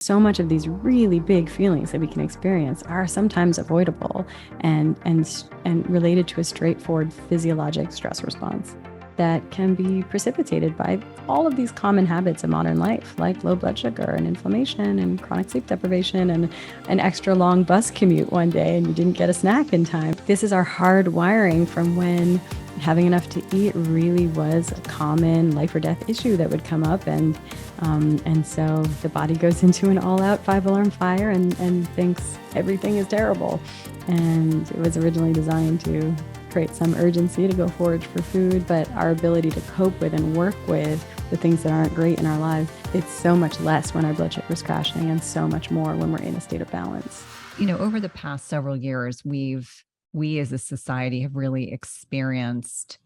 So much of these really big feelings that we can experience are sometimes avoidable and related to a straightforward physiologic stress response that can be precipitated by all of these common habits of modern life, like low blood sugar and inflammation and chronic sleep deprivation and an extra long bus commute one day and you didn't get a snack in time. This is our hard wiring from when having enough to eat really was a common life or death issue that would come up. And so the body goes into an all-out five-alarm fire and thinks everything is terrible. And it was originally designed to create some urgency to go forage for food, but our ability to cope with and work with the things that aren't great in our lives, it's so much less when our blood sugar is crashing and so much more when we're in a state of balance. Over the past several years, we as a society have really experienced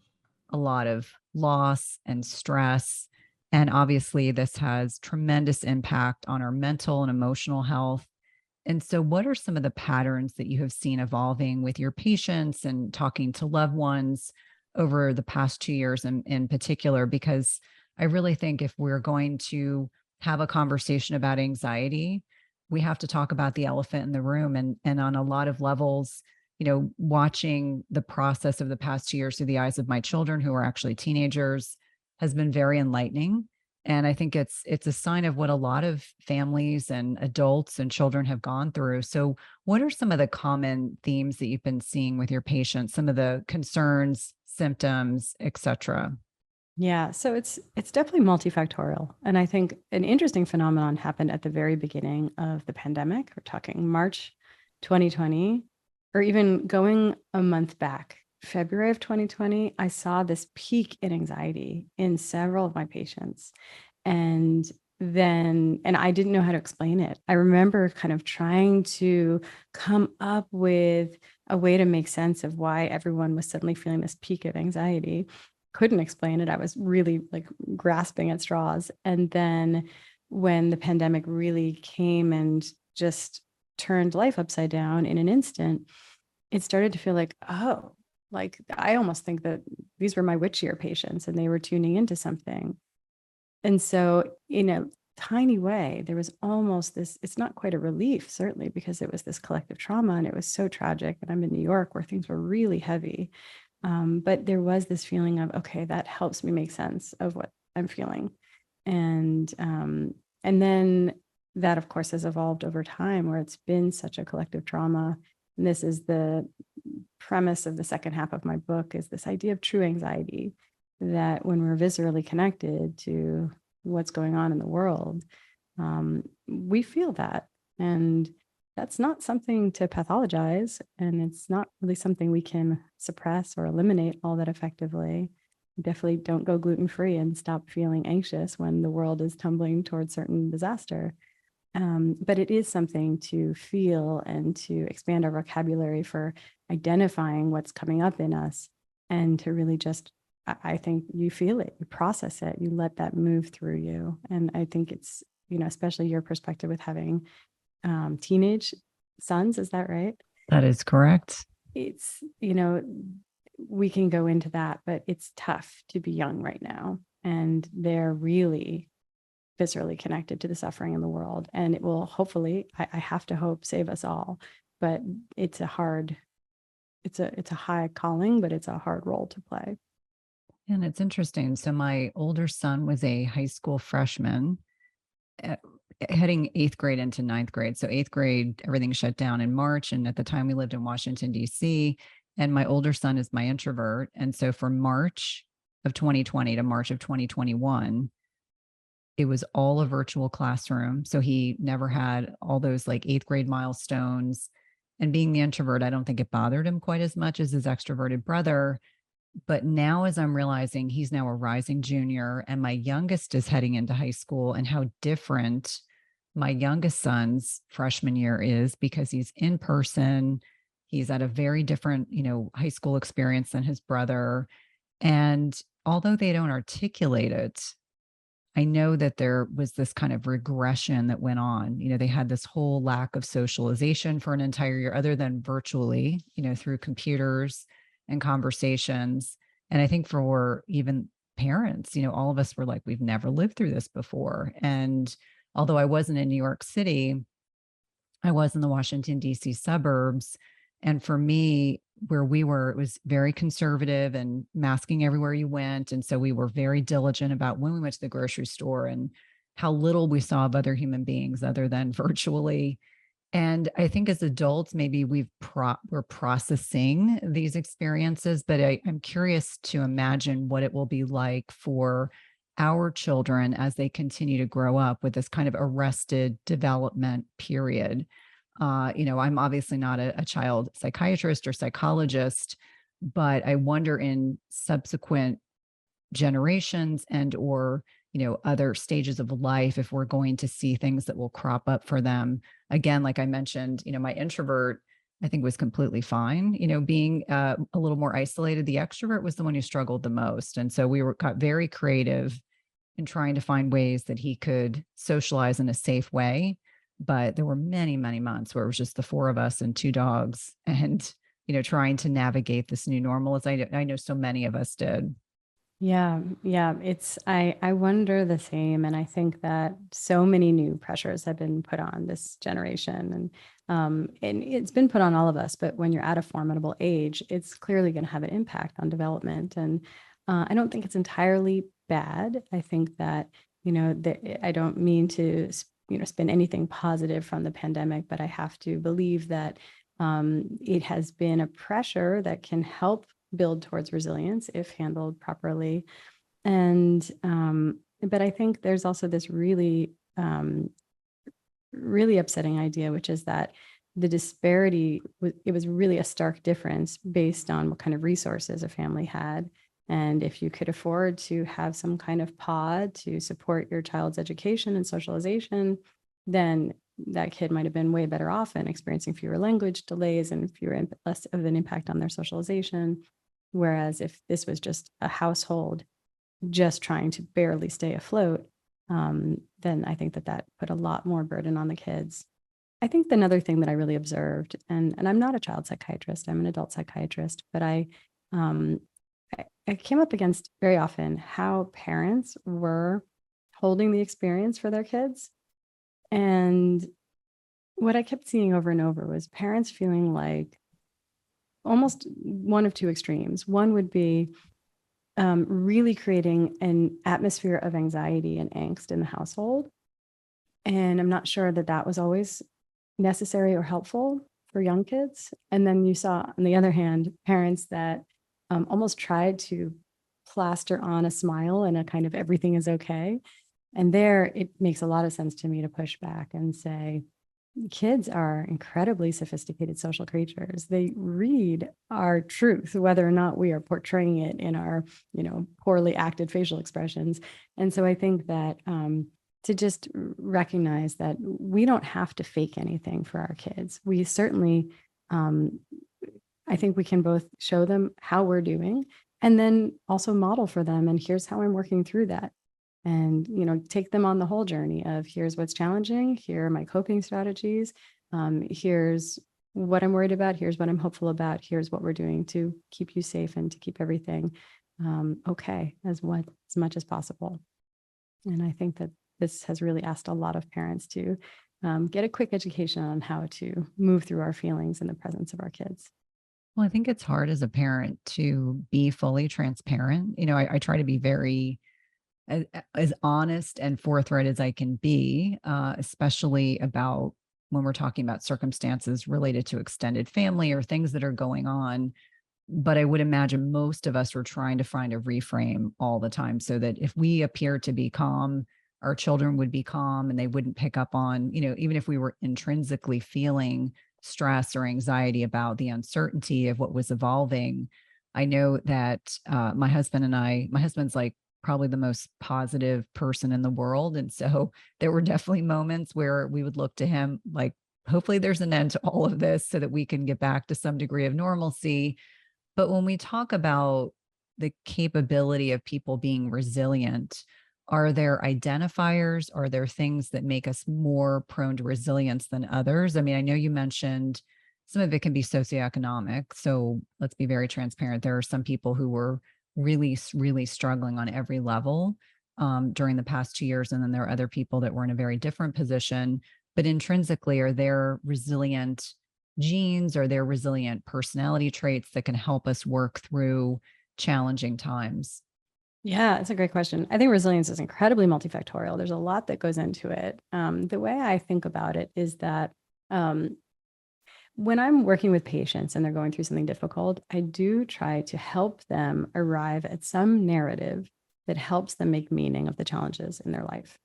a lot of loss and stress. And obviously, this has tremendous impact on our mental and emotional health. And so, what are some of the patterns that you have seen evolving with your patients and talking to loved ones over the past 2 years in particular? Because I really think if we're going to have a conversation about anxiety, we have to talk about the elephant in the room. And on a lot of levels, watching the process of the past 2 years through the eyes of my children, who are actually teenagers, has been very enlightening. And I think it's a sign of what a lot of families and adults and children have gone through. So what are some of the common themes that you've been seeing with your patients, some of the concerns, symptoms, et cetera? Yeah, so it's definitely multifactorial. And I think an interesting phenomenon happened at the very beginning of the pandemic. We're talking March 2020, or even going a month back, February of 2020, I saw this peak in anxiety in several of my patients. And and I didn't know how to explain it. I remember kind of trying to come up with a way to make sense of why everyone was suddenly feeling this peak of anxiety. Couldn't explain it. I was really like grasping at straws. And then when the pandemic really came and just turned life upside down in an instant, it started to feel like, oh, like I almost think that these were my witchier patients and they were tuning into something. And so, in a tiny way, there was almost this, it's not quite a relief, certainly, because it was this collective trauma and it was so tragic. And I'm in New York where things were really heavy. But there was this feeling of, okay, that helps me make sense of what I'm feeling. And then that, of course, has evolved over time where it's been such a collective trauma. And this is the premise of the second half of my book, is this idea of true anxiety, that when we're viscerally connected to what's going on in the world, we feel that. And that's not something to pathologize. And it's not really something we can suppress or eliminate all that effectively. Definitely don't go gluten-free and stop feeling anxious when the world is tumbling towards certain disaster. But it is something to feel and to expand our vocabulary for identifying what's coming up in us, and to really just, I think you feel it, you process it, you let that move through you. And I think it's, especially your perspective with having teenage sons, is that right? That is correct. It's, we can go into that, but it's tough to be young right now. And they're really viscerally connected to the suffering in the world. And it will hopefully, I have to hope, save us all. But it's a high calling, but it's a hard role to play. And it's interesting. So my older son was a high school freshman, uh, heading eighth grade into ninth grade. So eighth grade, everything shut down in March. And at the time we lived in Washington, D.C. And my older son is my introvert. And so from March of 2020 to March of 2021, it was all a virtual classroom. So he never had all those like eighth grade milestones. And being the introvert, I don't think it bothered him quite as much as his extroverted brother. But now, as I'm realizing he's now a rising junior and my youngest is heading into high school, and how different my youngest son's freshman year is, because he's in person. He's at a very different, high school experience than his brother. And although they don't articulate it, I know that there was this kind of regression that went on. They had this whole lack of socialization for an entire year, other than virtually, through computers and conversations. And I think for even parents, all of us were like, we've never lived through this before. And although I wasn't in New York City, I was in the Washington, D.C. suburbs. And for me, where we were, it was very conservative and masking everywhere you went. And so we were very diligent about when we went to the grocery store and how little we saw of other human beings other than virtually. And I think as adults, maybe we're processing these experiences, but I'm curious to imagine what it will be like for our children as they continue to grow up with this kind of arrested development period. I'm obviously not a child psychiatrist or psychologist, but I wonder in subsequent generations and or other stages of life if we're going to see things that will crop up for them again. Like I mentioned, my introvert I think was completely fine, being a little more isolated. The extrovert was the one who struggled the most, and so got very creative in trying to find ways that he could socialize in a safe way. But there were many, many months where it was just the four of us and two dogs, and trying to navigate this new normal, as I know so many of us did. Yeah, yeah. I wonder the same. And I think that so many new pressures have been put on this generation. And it's been put on all of us, but when you're at a formidable age, it's clearly going to have an impact on development. And I don't think it's entirely bad. I think that, I don't mean to, spin anything positive from the pandemic, but I have to believe that it has been a pressure that can help build towards resilience if handled properly. And but I think there's also this really really upsetting idea, which is that the disparity it was really a stark difference based on what kind of resources a family had. And if you could afford to have some kind of pod to support your child's education and socialization, then that kid might have been way better off and experiencing fewer language delays and less of an impact on their socialization. Whereas if this was just a household just trying to barely stay afloat, then I think that put a lot more burden on the kids. I think another thing that I really observed, and I'm not a child psychiatrist, I'm an adult psychiatrist, but um, I came up against very often how parents were holding the experience for their kids. And what I kept seeing over and over was parents feeling like almost one of two extremes. One would be really creating an atmosphere of anxiety and angst in the household. And I'm not sure that was always necessary or helpful for young kids. And then you saw, on the other hand, parents that almost tried to plaster on a smile and a kind of everything is okay. And there, it makes a lot of sense to me to push back and say, kids are incredibly sophisticated social creatures. They read our truth, whether or not we are portraying it in our, poorly acted facial expressions. And so I think that to just recognize that we don't have to fake anything for our kids. We certainly, I think we can both show them how we're doing and then also model for them. And here's how I'm working through that. And, take them on the whole journey of here's what's challenging. Here are my coping strategies. Here's what I'm worried about. Here's what I'm hopeful about. Here's what we're doing to keep you safe and to keep everything okay as much as possible. And I think that this has really asked a lot of parents to get a quick education on how to move through our feelings in the presence of our kids. Well, I think it's hard as a parent to be fully transparent. I try to be very as honest and forthright as I can be, especially about when we're talking about circumstances related to extended family or things that are going on. But I would imagine most of us are trying to find a reframe all the time so that if we appear to be calm, our children would be calm and they wouldn't pick up on, even if we were intrinsically feeling stress or anxiety about the uncertainty of what was evolving. I know that my husband's like probably the most positive person in the world. And so there were definitely moments where we would look to him like, hopefully there's an end to all of this so that we can get back to some degree of normalcy. But when we talk about the capability of people being resilient, are there identifiers? Are there things that make us more prone to resilience than others? I mean, I know you mentioned some of it can be socioeconomic. So let's be very transparent. There are some people who were really, really struggling on every level. during the past 2 years. And then there are other people that were in a very different position, but intrinsically are there resilient genes or their resilient personality traits that can help us work through challenging times? Yeah, it's a great question. I think resilience is incredibly multifactorial. There's a lot that goes into it. The way I think about it is that um, when I'm working with patients and they're going through something difficult, I do try to help them arrive at some narrative that helps them make meaning of the challenges in their life.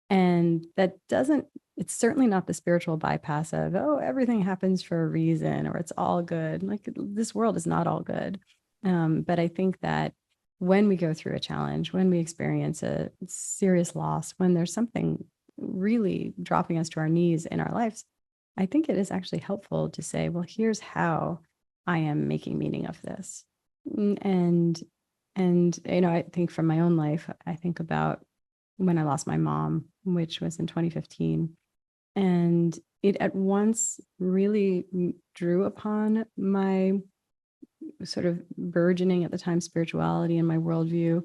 And that doesn't, it's certainly not the spiritual bypass of, oh, everything happens for a reason or it's all good. Like this world is not all good. But I think that when we go through a challenge, when we experience a serious loss, when there's something really dropping us to our knees in our lives, I think it is actually helpful to say, well, here's how I am making meaning of this. And I think from my own life, I think about when I lost my mom, which was in 2015. And it at once really drew upon my sort of burgeoning at the time spirituality and my worldview.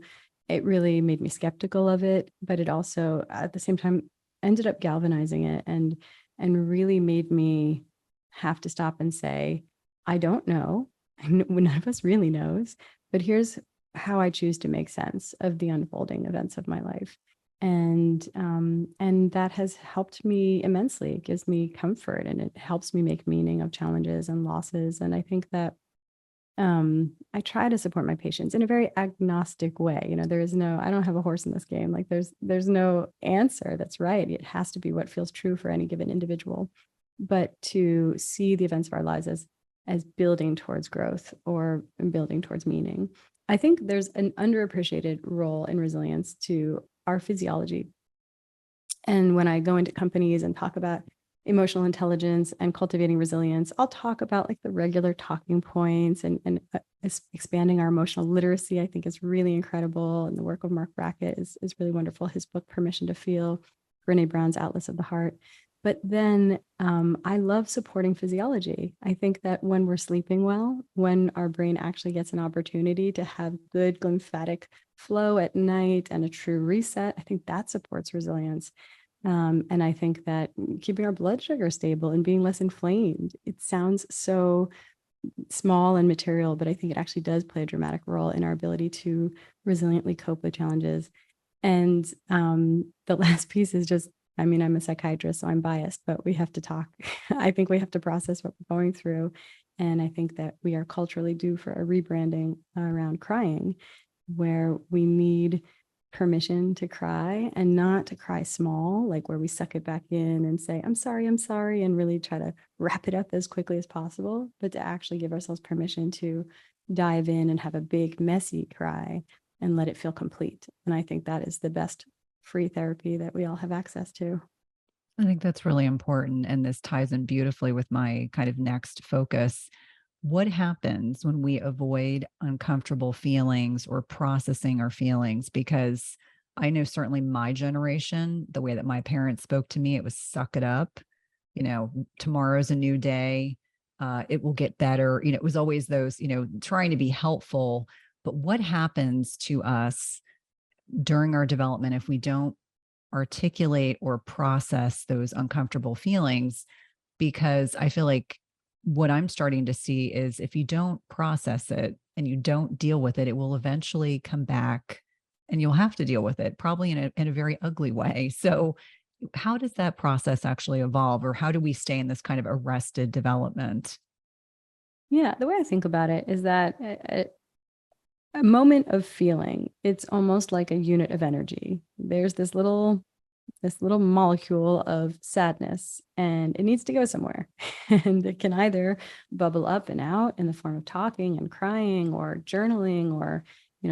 It really made me skeptical of it, but it also at the same time ended up galvanizing it and really made me have to stop and say, I don't know. None of us really knows, but here's how I choose to make sense of the unfolding events of my life. And that has helped me immensely. It gives me comfort and it helps me make meaning of challenges and losses. And I think that I try to support my patients in a very agnostic way. There is no, I don't have a horse in this game. Like there's no answer that's right. It has to be what feels true for any given individual. But to see the events of our lives as building towards growth or building towards meaning. I think there's an underappreciated role in resilience to our physiology. And when I go into companies and talk about emotional intelligence and cultivating resilience, I'll talk about like the regular talking points and expanding our emotional literacy. I think is really incredible. And the work of Mark Brackett is really wonderful. His book, Permission to Feel, Brene Brown's Atlas of the Heart. But then I love supporting physiology. I think that when we're sleeping well, when our brain actually gets an opportunity to have good lymphatic flow at night and a true reset, I think that supports resilience. And I think that keeping our blood sugar stable and being less inflamed, it sounds so small and material, but I think it actually does play a dramatic role in our ability to resiliently cope with challenges. And the last piece is just, I'm a psychiatrist, so I'm biased, but we have to talk. I think we have to process what we're going through. And I think that we are culturally due for a rebranding around crying, where we need permission to cry and not to cry small, like where we suck it back in and say, I'm sorry, and really try to wrap it up as quickly as possible, but to actually give ourselves permission to dive in and have a big, messy cry and let it feel complete. And I think that is the best free therapy that we all have access to. I think that's really important. And this ties in beautifully with my kind of next focus. What happens when we avoid uncomfortable feelings or processing our feelings? Because I know certainly my generation, the way that my parents spoke to me, it was suck it up. Tomorrow's a new day. It will get better. It was always those, trying to be helpful. But what happens to us during our development if we don't articulate or process those uncomfortable feelings? Because I feel like what I'm starting to see is if you don't process it and you don't deal with it, it will eventually come back and you'll have to deal with it, probably in a very ugly way. So how does that process actually evolve, or how do we stay in this kind of arrested development? Yeah, the way I think about it is that a moment of feeling, it's almost like a unit of energy. There's this little molecule of sadness and it needs to go somewhere. And it can either bubble up and out in the form of talking and crying or journaling or,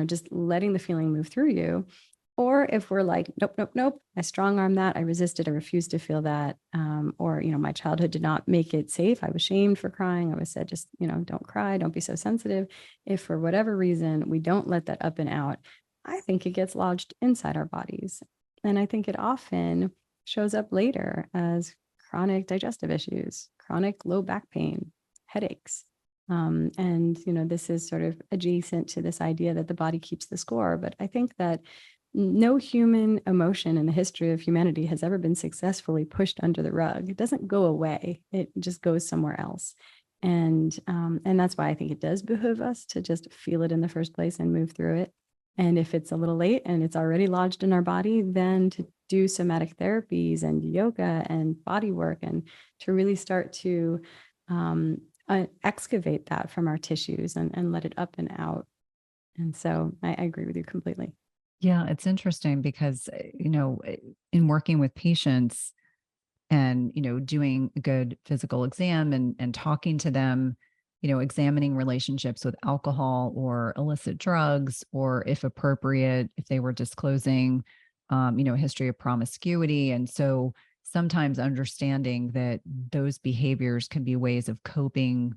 just letting the feeling move through you. Or if we're like, nope, nope, nope, I strong arm that, I resisted, I refused to feel that. Or, my childhood did not make it safe. I was shamed for crying. I was said, just, don't cry, don't be so sensitive. If for whatever reason we don't let that up and out, I think it gets lodged inside our bodies. And I think it often shows up later as chronic digestive issues, chronic low back pain, headaches. And this is sort of adjacent to this idea that the body keeps the score. But I think that no human emotion in the history of humanity has ever been successfully pushed under the rug. It doesn't go away. It just goes somewhere else. And that's why I think it does behoove us to just feel it in the first place and move through it. And if it's a little late and it's already lodged in our body, then to do somatic therapies and yoga and body work, and to really start to excavate that from our tissues and let it up and out. And so I agree with you completely. Yeah, it's interesting because, in working with patients and, doing a good physical exam and talking to them, examining relationships with alcohol or illicit drugs, or if appropriate, if they were disclosing, a history of promiscuity. And so sometimes understanding that those behaviors can be ways of coping.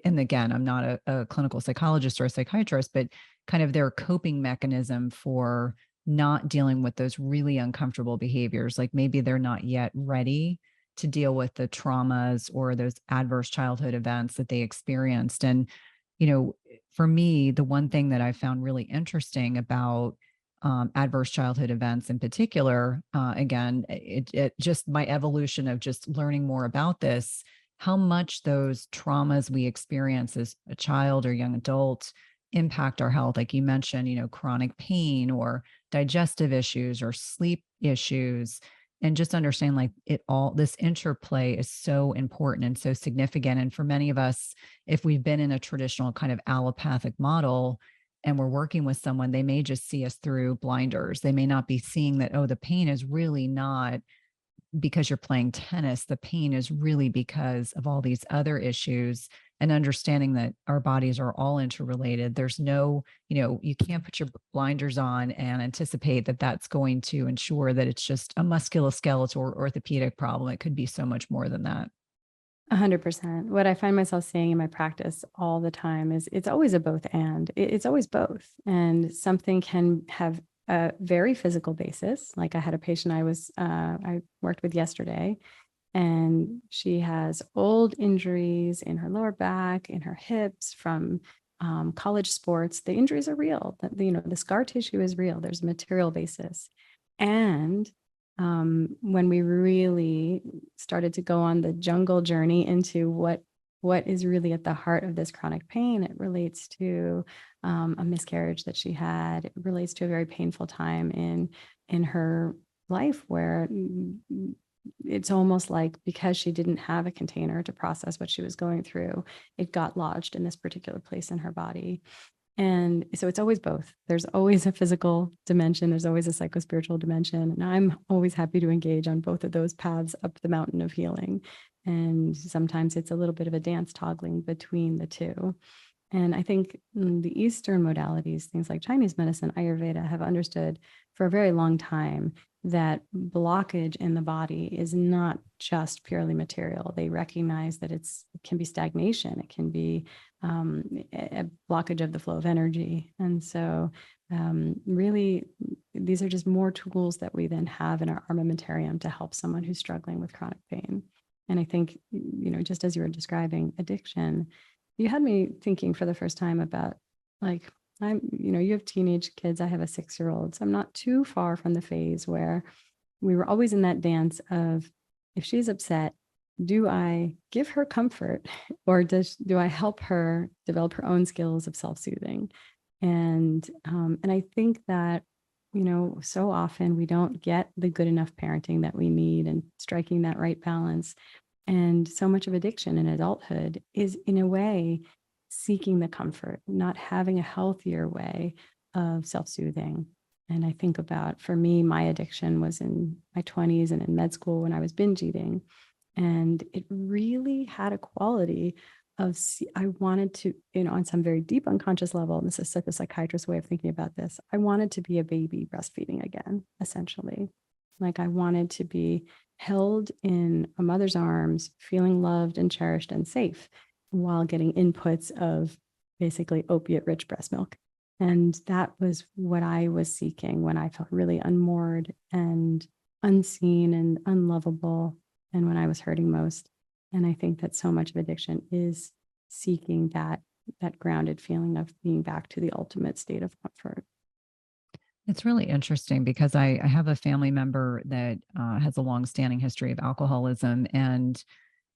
And again, I'm not a clinical psychologist or a psychiatrist, but kind of their coping mechanism for not dealing with those really uncomfortable behaviors. Like maybe they're not yet ready to deal with the traumas or those adverse childhood events that they experienced. And, for me, the one thing that I found really interesting about adverse childhood events in particular, again, it just my evolution of just learning more about this, how much those traumas we experience as a child or young adult impact our health. Like you mentioned, chronic pain or digestive issues or sleep issues, and just understand like it all, this interplay is so important and so significant. And for many of us, if we've been in a traditional kind of allopathic model and we're working with someone, they may just see us through blinders. They may not be seeing that, oh, the pain is really not because you're playing tennis. The pain is really because of all these other issues, and understanding that our bodies are all interrelated. There's no, you can't put your blinders on and anticipate that that's going to ensure that it's just a musculoskeletal or orthopedic problem. It could be so much more than that. 100%. What I find myself saying in my practice all the time is it's always a both and. It's always both. And something can have a very physical basis. Like I had a patient I worked with yesterday, and she has old injuries in her lower back, in her hips from college sports. The injuries are real. The scar tissue is real. There's a material basis. And when we really started to go on the jungle journey into what is really at the heart of this chronic pain, it relates to a miscarriage that she had. It relates to a very painful time in her life where it's almost like because she didn't have a container to process what she was going through, it got lodged in this particular place in her body. And so it's always both. There's always a physical dimension. There's always a psychospiritual dimension. And I'm always happy to engage on both of those paths up the mountain of healing. And sometimes it's a little bit of a dance toggling between the two. And I think the Eastern modalities, things like Chinese medicine, Ayurveda, have understood for a very long time that blockage in the body is not just purely material. They recognize that it can be stagnation. It can be a blockage of the flow of energy. And so really, these are just more tools that we then have in our armamentarium to help someone who's struggling with chronic pain. And I think, just as you were describing addiction, you had me thinking for the first time about like, you have teenage kids. I have a 6-year-old. So I'm not too far from the phase where we were always in that dance of, if she's upset, do I give her comfort or do I help her develop her own skills of self-soothing? And I think that, so often we don't get the good enough parenting that we need and striking that right balance. And so much of addiction in adulthood is, in a way, seeking the comfort, not having a healthier way of self-soothing. And I think about, for me, my addiction was in my 20s and in med school when I was binge eating. And it really had a quality of, I wanted to, on some very deep unconscious level, and this is such a psychiatrist way of thinking about this, I wanted to be a baby breastfeeding again, essentially. Like I wanted to be held in a mother's arms, feeling loved and cherished and safe while getting inputs of basically opiate-rich breast milk. And that was what I was seeking when I felt really unmoored and unseen and unlovable, and when I was hurting most. And I think that so much of addiction is seeking that grounded feeling of being back to the ultimate state of comfort. It's really interesting because I have a family member that has a long-standing history of alcoholism, and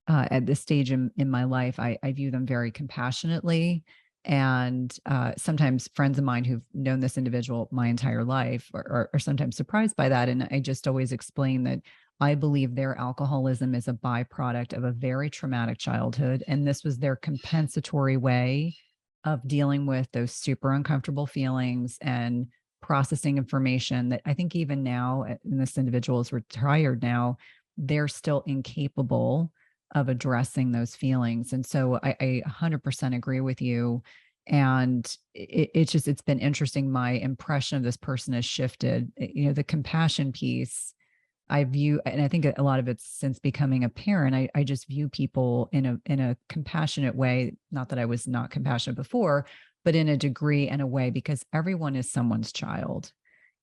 at this stage in my life, I view them very compassionately. And sometimes friends of mine who've known this individual my entire life are sometimes surprised by that. And I just always explain that I believe their alcoholism is a byproduct of a very traumatic childhood. And this was their compensatory way of dealing with those super uncomfortable feelings and processing information that I think even now, and this individual is retired now, they're still incapable of addressing those feelings. And so I 100% agree with you. And it's been interesting. My impression of this person has shifted. The compassion piece, I view, and I think a lot of it's since becoming a parent, I just view people in a compassionate way. Not that I was not compassionate before, but in a degree and a way, because everyone is someone's child.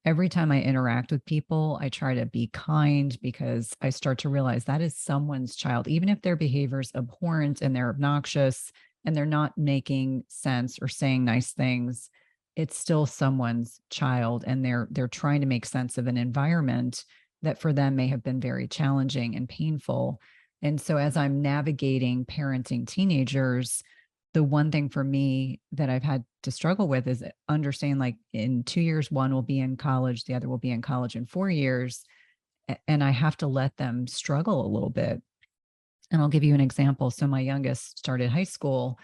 Every time I interact with people, I try to be kind because I start to realize that is someone's child. Even if their behavior is abhorrent and they're obnoxious and they're not making sense or saying nice things, it's still someone's child, and they're trying to make sense of an environment that for them may have been very challenging and painful. And so as I'm navigating parenting teenagers, the one thing for me that I've had to struggle with is understanding, like, in 2 years, one will be in college, the other will be in college in 4 years. And I have to let them struggle a little bit. And I'll give you an example. So my youngest started high school,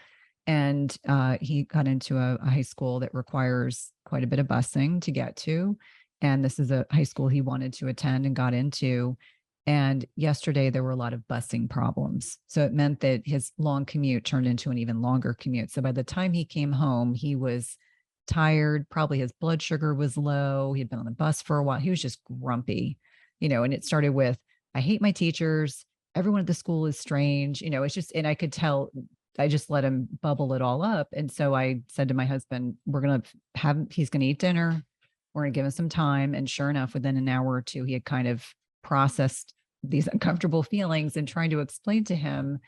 and he got into a high school that requires quite a bit of busing to get to. And this is a high school he wanted to attend and got into. And yesterday there were a lot of busing problems. So it meant that his long commute turned into an even longer commute. So by the time he came home, he was tired. Probably his blood sugar was low. He'd been on the bus for a while. He was just grumpy, and it started with, I hate my teachers. Everyone at the school is strange. It's just, and I could tell, I just let him bubble it all up. And so I said to my husband, he's going to eat dinner. We're going to give him some time. And sure enough, within an hour or two, he had kind of processed these uncomfortable feelings, and trying to explain to him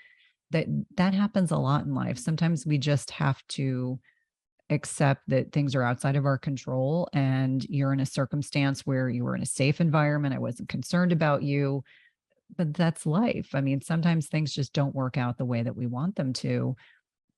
that that happens a lot in life. Sometimes we just have to accept that things are outside of our control, and you're in a circumstance where you were in a safe environment. I wasn't concerned about you, but that's life. I mean, sometimes things just don't work out the way that we want them to.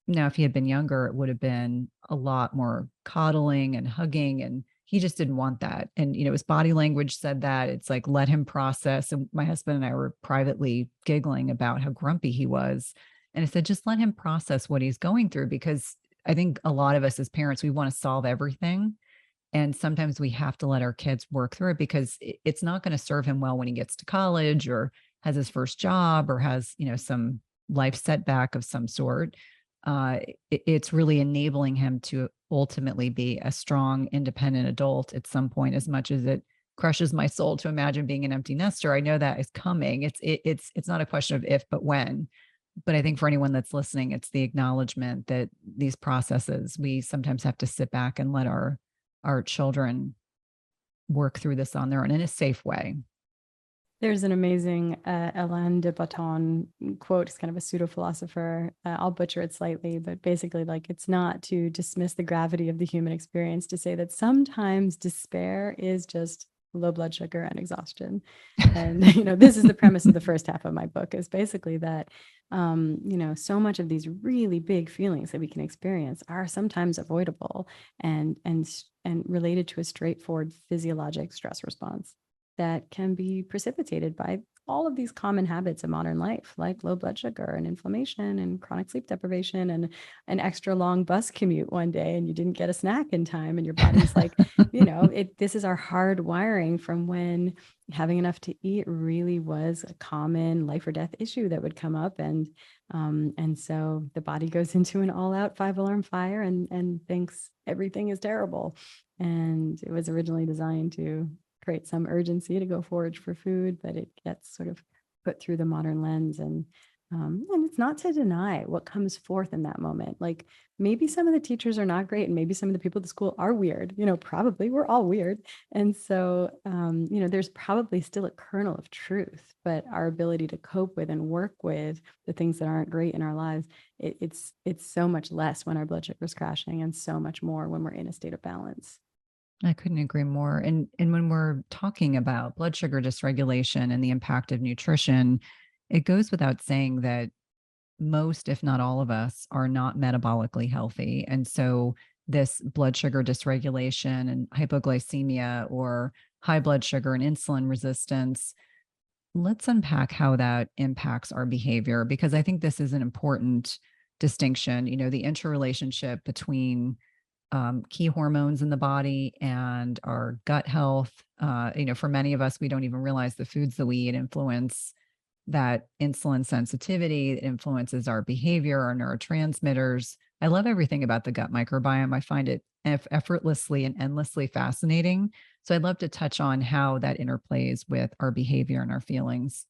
Now, if he had been younger, it would have been a lot more coddling and hugging, and he just didn't want that. And, his body language said that. It's like, let him process. And my husband and I were privately giggling about how grumpy he was. And I said, just let him process what he's going through, because I think a lot of us as parents, we want to solve everything. And sometimes we have to let our kids work through it, because it's not going to serve him well when he gets to college or has his first job or has, some life setback of some sort. It's really enabling him to ultimately be a strong, independent adult at some point. As much as it crushes my soul to imagine being an empty nester, I know that is coming. It's not a question of if, but when. But I think for anyone that's listening, it's the acknowledgement that these processes, we sometimes have to sit back and let our children work through this on their own in a safe way. There's an amazing Alain de Botton quote. He's kind of a pseudo philosopher. I'll butcher it slightly, but basically, like, it's not to dismiss the gravity of the human experience to say that sometimes despair is just low blood sugar and exhaustion. And this is the premise of the first half of my book, is basically that so much of these really big feelings that we can experience are sometimes avoidable and related to a straightforward physiologic stress response that can be precipitated by all of these common habits of modern life, like low blood sugar and inflammation and chronic sleep deprivation and an extra long bus commute one day and you didn't get a snack in time, and your body's like, this is our hard wiring from when having enough to eat really was a common life or death issue that would come up. And so the body goes into an all-out 5 alarm fire and thinks everything is terrible. And it was originally designed to create some urgency to go forage for food, but it gets sort of put through the modern lens. And it's not to deny what comes forth in that moment. Like, maybe some of the teachers are not great, and maybe some of the people at the school are weird. Probably we're all weird. And so, there's probably still a kernel of truth, but our ability to cope with and work with the things that aren't great in our lives, it's so much less when our blood sugar is crashing, and so much more when we're in a state of balance. I couldn't agree more. And when we're talking about blood sugar dysregulation and the impact of nutrition, it goes without saying that most, if not all of us, are not metabolically healthy. And so this blood sugar dysregulation and hypoglycemia or high blood sugar and insulin resistance, let's unpack how that impacts our behavior, because I think this is an important distinction. The interrelationship between key hormones in the body and our gut health. For many of us, we don't even realize the foods that we eat influence that insulin sensitivity. It influences our behavior, our neurotransmitters. I love everything about the gut microbiome. I find it effortlessly and endlessly fascinating. So I'd love to touch on how that interplays with our behavior and our feelings.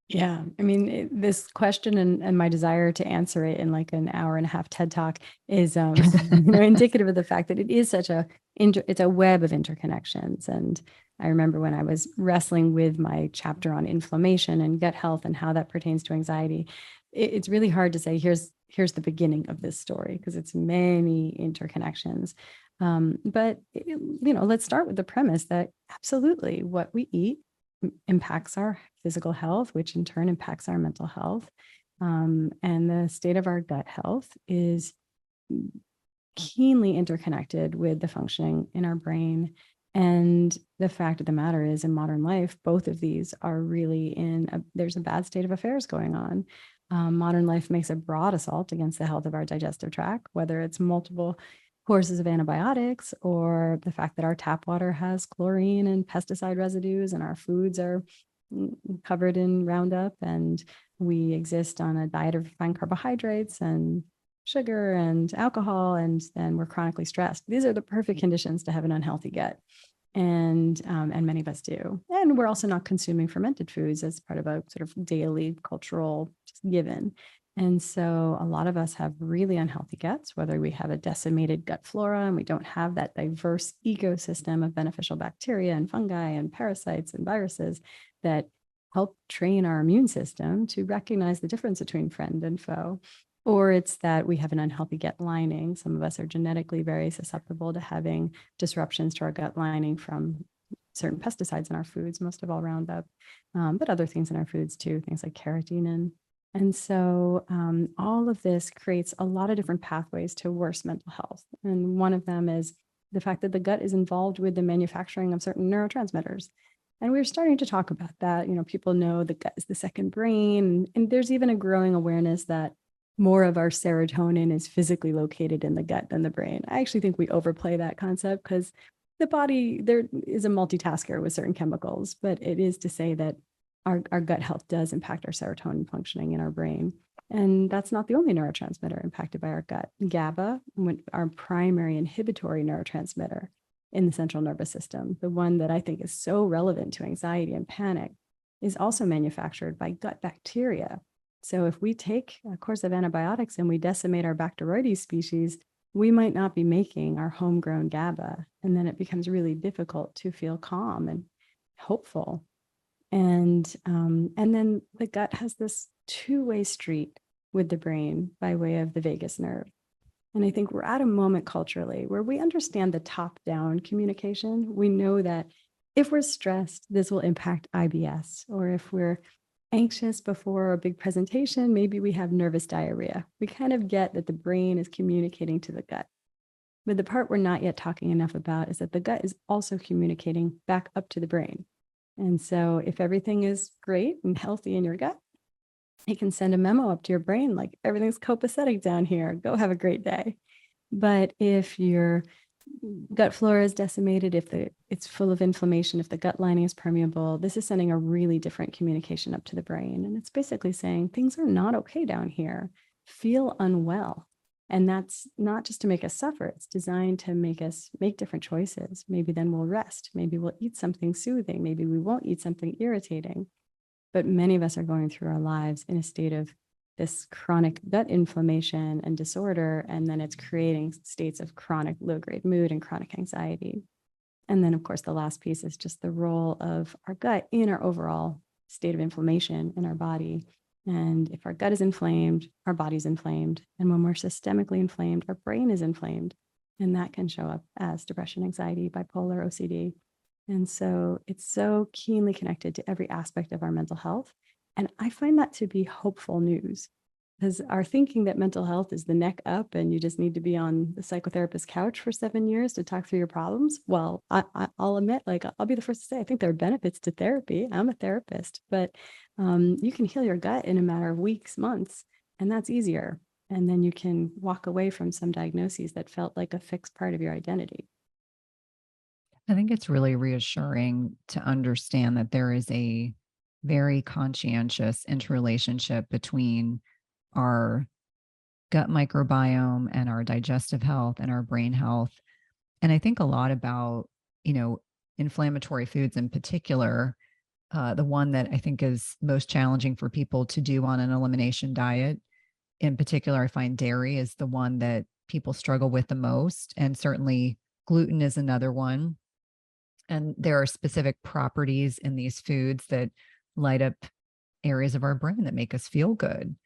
Yeah. I mean, this question and my desire to answer it in like an hour and a half TED talk is, indicative of the fact that it is it's a web of interconnections. And I remember when I was wrestling with my chapter on inflammation and gut health and how that pertains to anxiety, it's really hard to say, here's the beginning of this story, because it's many interconnections. But let's start with the premise that absolutely what we eat impacts our physical health, which in turn impacts our mental health. And the state of our gut health is keenly interconnected with the functioning in our brain. And the fact of the matter is, in modern life, both of these are really there's a bad state of affairs going on. Modern life makes a broad assault against the health of our digestive tract, whether it's multiple courses of antibiotics or the fact that our tap water has chlorine and pesticide residues and our foods are covered in Roundup, and we exist on a diet of refined carbohydrates and sugar and alcohol, and then we're chronically stressed. These are the perfect conditions to have an unhealthy gut. And many of us do. And we're also not consuming fermented foods as part of a sort of daily cultural given. And so a lot of us have really unhealthy guts, whether we have a decimated gut flora and we don't have that diverse ecosystem of beneficial bacteria and fungi and parasites and viruses that help train our immune system to recognize the difference between friend and foe. Or it's that we have an unhealthy gut lining. Some of us are genetically very susceptible to having disruptions to our gut lining from certain pesticides in our foods, most of all Roundup, but other things in our foods too, things like carrageenan. And so all of this creates a lot of different pathways to worse mental health. And one of them is the fact that the gut is involved with the manufacturing of certain neurotransmitters. And we're starting to talk about that. People know the gut is the second brain. And there's even a growing awareness that more of our serotonin is physically located in the gut than the brain. I actually think we overplay that concept because the body, there is a multitasker with certain chemicals, but it is to say that our gut health does impact our serotonin functioning in our brain. And that's not the only neurotransmitter impacted by our gut. GABA, our primary inhibitory neurotransmitter in the central nervous system, the one that I think is so relevant to anxiety and panic, is also manufactured by gut bacteria. So if we take a course of antibiotics and we decimate our Bacteroides species, we might not be making our homegrown GABA. And then it becomes really difficult to feel calm and hopeful. And then the gut has this two-way street with the brain by way of the vagus nerve. And I think we're at a moment culturally where we understand the top-down communication. We know that if we're stressed, this will impact IBS, or if we're anxious before a big presentation, maybe we have nervous diarrhea. We kind of get that the brain is communicating to the gut. But the part we're not yet talking enough about is that the gut is also communicating back up to the brain. And so if everything is great and healthy in your gut, it can send a memo up to your brain like, everything's copacetic down here. Go have a great day. But if your gut flora is decimated, if it's full of inflammation, if the gut lining is permeable, this is sending a really different communication up to the brain. And it's basically saying things are not okay down here. Feel unwell. And that's not just to make us suffer. It's designed to make us make different choices. Maybe then we'll rest. Maybe we'll eat something soothing. Maybe we won't eat something irritating. But many of us are going through our lives in a state of this chronic gut inflammation and disorder, and then it's creating states of chronic low-grade mood and chronic anxiety. And then, of course, the last piece is just the role of our gut in our overall state of inflammation in our body. And if our gut is inflamed, our body's inflamed. And when we're systemically inflamed, our brain is inflamed. And that can show up as depression, anxiety, bipolar, OCD. And so it's so keenly connected to every aspect of our mental health. And I find that to be hopeful news, because our thinking that mental health is the neck up and you just need to be on the psychotherapist's couch for 7 years to talk through your problems. Well, I'll admit, like, I'll be the first to say, I think there are benefits to therapy. I'm a therapist, but you can heal your gut in a matter of weeks, months, and that's easier. And then you can walk away from some diagnoses that felt like a fixed part of your identity. I think it's really reassuring to understand that there is a very conscientious interrelationship between our gut microbiome and our digestive health and our brain health. And I think a lot about, inflammatory foods in particular. The one that I think is most challenging for people to do on an elimination diet, in particular, I find dairy is the one that people struggle with the most. And certainly gluten is another one. And there are specific properties in these foods that light up areas of our brain that make us feel good.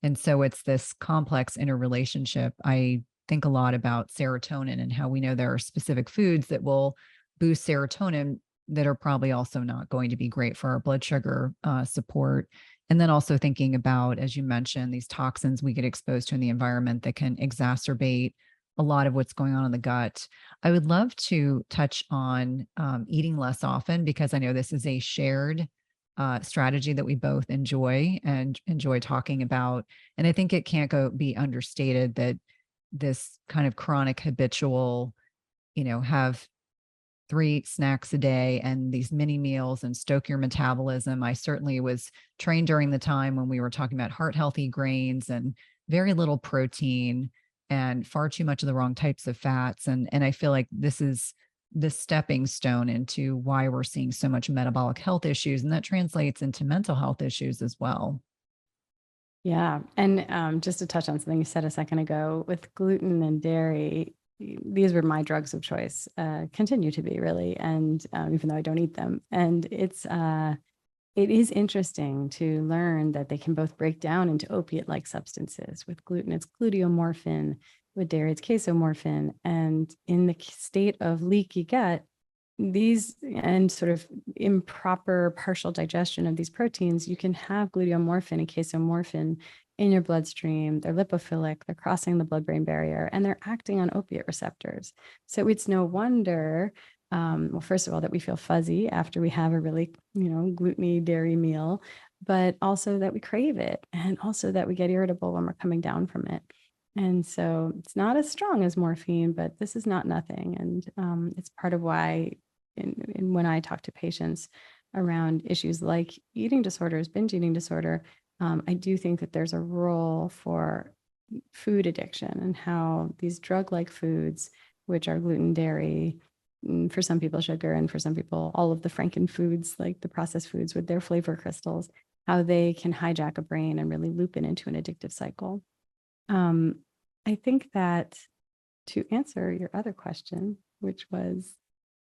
And so it's this complex interrelationship. I think a lot about serotonin and how we know there are specific foods that will boost serotonin that are probably also not going to be great for our blood sugar support. And then also thinking about, as you mentioned, these toxins we get exposed to in the environment that can exacerbate a lot of what's going on in the gut. I would love to touch on eating less often, because I know this is a shared strategy that we both enjoy and enjoy talking about. And I think it can't be understated that this kind of chronic habitual, have 3 snacks a day and these mini meals and stoke your metabolism. I certainly was trained during the time when we were talking about heart healthy grains and very little protein and far too much of the wrong types of fats. And I feel like this is the stepping stone into why we're seeing so much metabolic health issues. And that translates into mental health issues as well. Yeah. And just to touch on something you said a second ago with gluten and dairy, these were my drugs of choice, continue to be really. And even though I don't eat them, and it is interesting to learn that they can both break down into opiate-like substances. With gluten, it's gluteomorphin. With dairy, it's casomorphin. And in the state of leaky gut, these and sort of improper partial digestion of these proteins, you can have gluteomorphin and casomorphin in your bloodstream. They're lipophilic, they're crossing the blood-brain barrier, and they're acting on opiate receptors. So it's no wonder, well, first of all, that we feel fuzzy after we have a really, gluteny dairy meal, but also that we crave it, and also that we get irritable when we're coming down from it. And so it's not as strong as morphine, but this is not nothing. And it's part of why when I talk to patients around issues like eating disorders, binge eating disorder, I do think that there's a role for food addiction and how these drug-like foods, which are gluten, dairy, for some people sugar, and for some people all of the Franken foods, like the processed foods with their flavor crystals, how they can hijack a brain and really loop it into an addictive cycle. I think that to answer your other question, which was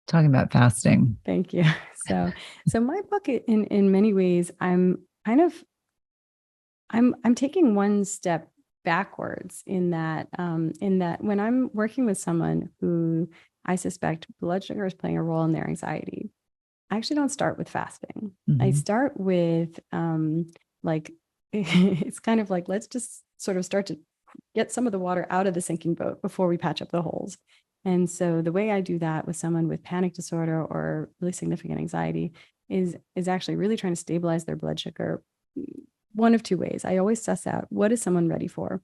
Talking about fasting. thank you. So my book in many ways, I'm kind of I'm taking one step backwards in that when I'm working with someone who I suspect blood sugar is playing a role in their anxiety, I actually don't start with fasting. I start with like it's kind of like, let's just sort of start to get some of the water out of the sinking boat before we patch up the holes. And so the way I do that with someone with panic disorder or really significant anxiety is actually really trying to stabilize their blood sugar one of two ways. I always suss out, what is someone ready for?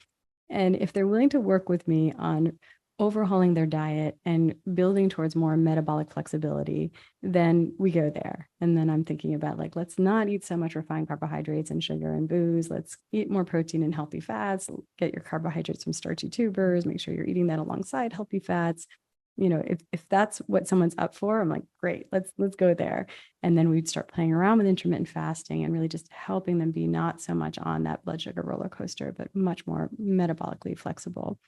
And if they're willing to work with me on overhauling their diet and building towards more metabolic flexibility, then we go there. And then I'm thinking about, like, let's not eat so much refined carbohydrates and sugar and booze. Let's eat more protein and healthy fats, get your carbohydrates from starchy tubers, make sure you're eating that alongside healthy fats. If that's what someone's up for, I'm like, great, let's go there. And then we'd start playing around with intermittent fasting and really just helping them be not so much on that blood sugar roller coaster, but much more metabolically flexible.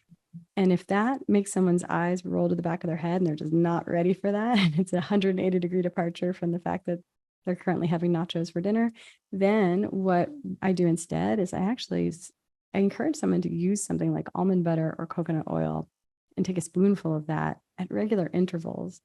And if that makes someone's eyes roll to the back of their head and they're just not ready for that, and it's a 180-degree departure from the fact that they're currently having nachos for dinner, then what I do instead is I encourage someone to use something like almond butter or coconut oil and take a spoonful of that at regular intervals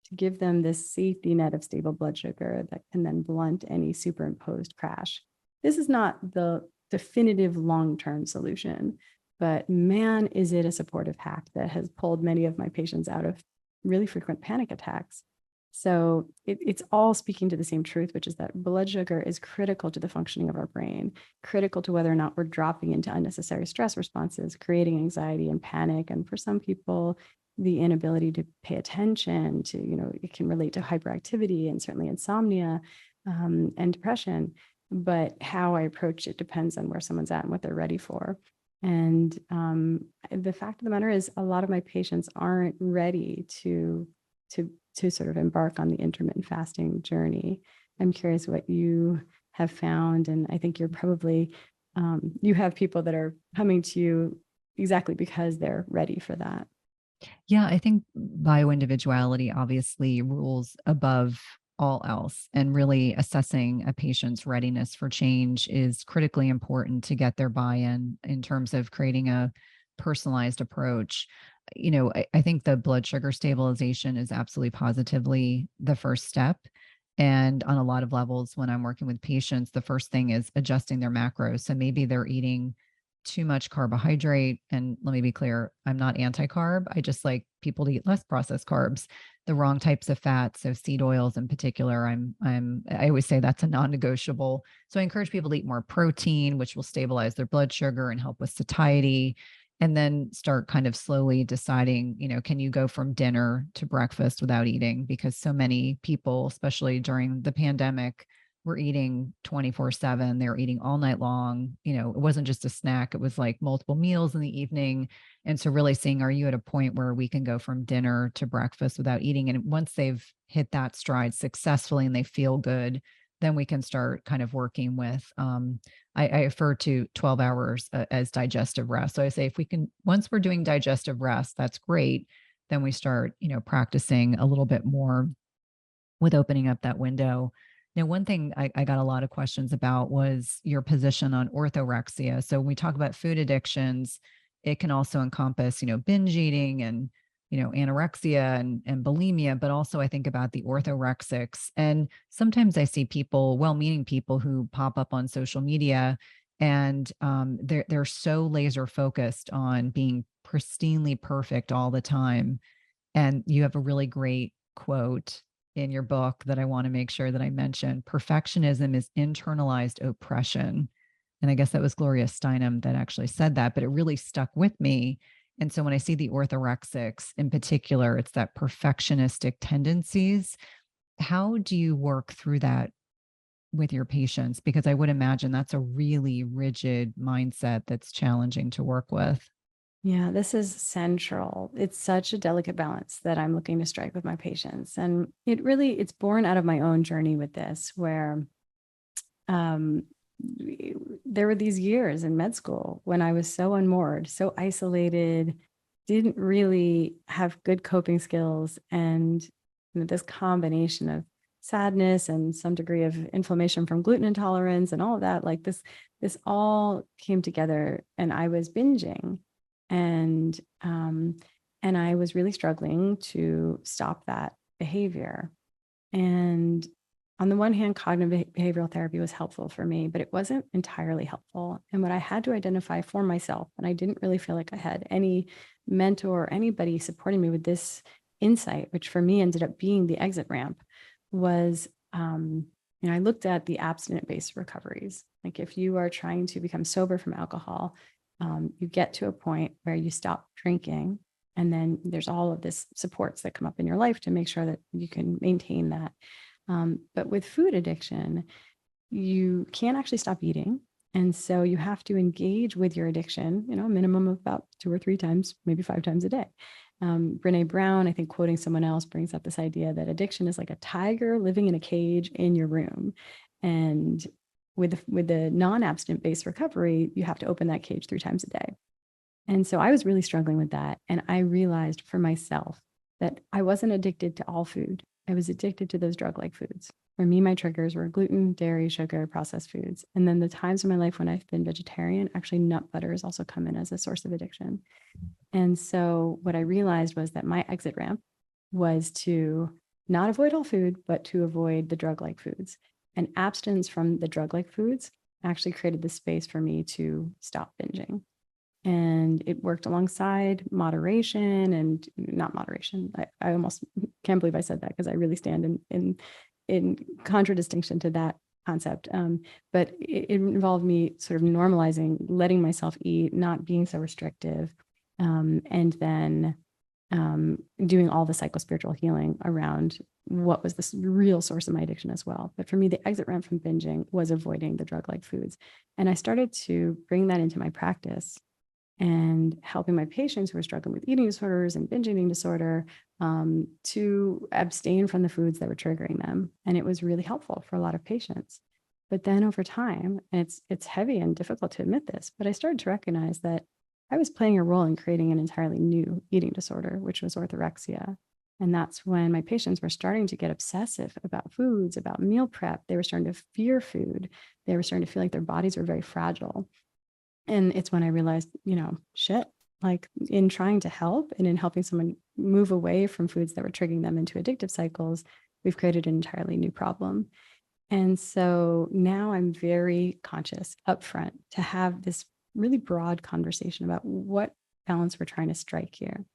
to give them this safety net of stable blood sugar that can then blunt any superimposed crash. This is not the definitive long-term solution, but man, is it a supportive hack that has pulled many of my patients out of really frequent panic attacks. So it's all speaking to the same truth, which is that blood sugar is critical to the functioning of our brain, critical to whether or not we're dropping into unnecessary stress responses, creating anxiety and panic. And for some people, the inability to pay attention to, it can relate to hyperactivity and certainly insomnia and depression. But how I approach it depends on where someone's at and what they're ready for. And the fact of the matter is, a lot of my patients aren't ready to sort of embark on the intermittent fasting journey. I'm curious what you have found, and I think you're probably you have people that are coming to you exactly because they're ready for that. Yeah, I think bioindividuality obviously rules above all else, and really assessing a patient's readiness for change is critically important to get their buy-in in terms of creating a personalized approach. I think the blood sugar stabilization is absolutely positively the first step. And on a lot of levels, when I'm working with patients, the first thing is adjusting their macros. So maybe they're eating too much carbohydrate. And let me be clear, I'm not anti-carb. I just like people to eat less processed carbs, the wrong types of fats. So seed oils in particular, I always say that's a non-negotiable. So I encourage people to eat more protein, which will stabilize their blood sugar and help with satiety. And then start kind of slowly deciding, can you go from dinner to breakfast without eating? Because so many people, especially during the pandemic, were eating 24/7. They were eating all night long. It wasn't just a snack. It was like multiple meals in the evening. And so really seeing, are you at a point where we can go from dinner to breakfast without eating? And once they've hit that stride successfully and they feel good, then we can start kind of working with, I refer to 12 hours as digestive rest. So I say, if we can, once we're doing digestive rest, that's great. Then we start, practicing a little bit more with opening up that window. Now, one thing I got a lot of questions about was your position on orthorexia. So when we talk about food addictions, it can also encompass, binge eating and, anorexia and bulimia, but also I think about the orthorexics. And sometimes I see people, well-meaning people, who pop up on social media, and they're so laser focused on being pristinely perfect all the time. And you have a really great quote in your book that I want to make sure that I mention. Perfectionism is internalized oppression. And I guess that was Gloria Steinem that actually said that, but it really stuck with me. And so when I see the orthorexics in particular, it's that perfectionistic tendencies. How do you work through that with your patients? Because I would imagine that's a really rigid mindset that's challenging to work with. Yeah, this is central. It's such a delicate balance that I'm looking to strike with my patients. And it's born out of my own journey with this, where um, there were these years in med school when I was so unmoored, so isolated, didn't really have good coping skills. And this combination of sadness and some degree of inflammation from gluten intolerance and all of that, like this all came together, and I was binging. And I was really struggling to stop that behavior. And on the one hand, cognitive behavioral therapy was helpful for me, but it wasn't entirely helpful. And what I had to identify for myself, and I didn't really feel like I had any mentor or anybody supporting me with this insight, which for me ended up being the exit ramp, was I looked at the abstinent-based recoveries. Like, if you are trying to become sober from alcohol, you get to a point where you stop drinking, and then there's all of this supports that come up in your life to make sure that you can maintain that. But with food addiction, you can't actually stop eating. And so you have to engage with your addiction, a minimum of about 2 or 3 times, maybe 5 times a day. Brene Brown, I think quoting someone else, brings up this idea that addiction is like a tiger living in a cage in your room. And with the non-abstinent based recovery, you have to open that cage 3 times a day. And so I was really struggling with that. And I realized for myself that I wasn't addicted to all food. I was addicted to those drug-like foods. For me, my triggers were gluten, dairy, sugar, processed foods. And then the times in my life when I've been vegetarian, actually nut butter has also come in as a source of addiction. And so what I realized was that my exit ramp was to not avoid all food, but to avoid the drug-like foods. And abstinence from the drug-like foods actually created the space for me to stop binging. And it worked alongside moderation and not moderation. I almost can't believe I said that because I really stand in contradistinction to that concept. But it involved me sort of normalizing, letting myself eat, not being so restrictive, and then doing all the psychospiritual healing around what was the real source of my addiction as well. But for me, the exit ramp from binging was avoiding the drug-like foods. And I started to bring that into my practice and helping my patients who are struggling with eating disorders and binge eating disorder to abstain from the foods that were triggering them. And it was really helpful for a lot of patients. But then over time, and it's heavy and difficult to admit this, but I started to recognize that I was playing a role in creating an entirely new eating disorder, which was orthorexia. And that's when my patients were starting to get obsessive about foods, about meal prep. They were starting to fear food. They were starting to feel like their bodies were very fragile. And it's when I realized, shit, like in trying to help and in helping someone move away from foods that were triggering them into addictive cycles, we've created an entirely new problem. And so now I'm very conscious upfront to have this really broad conversation about what balance we're trying to strike here,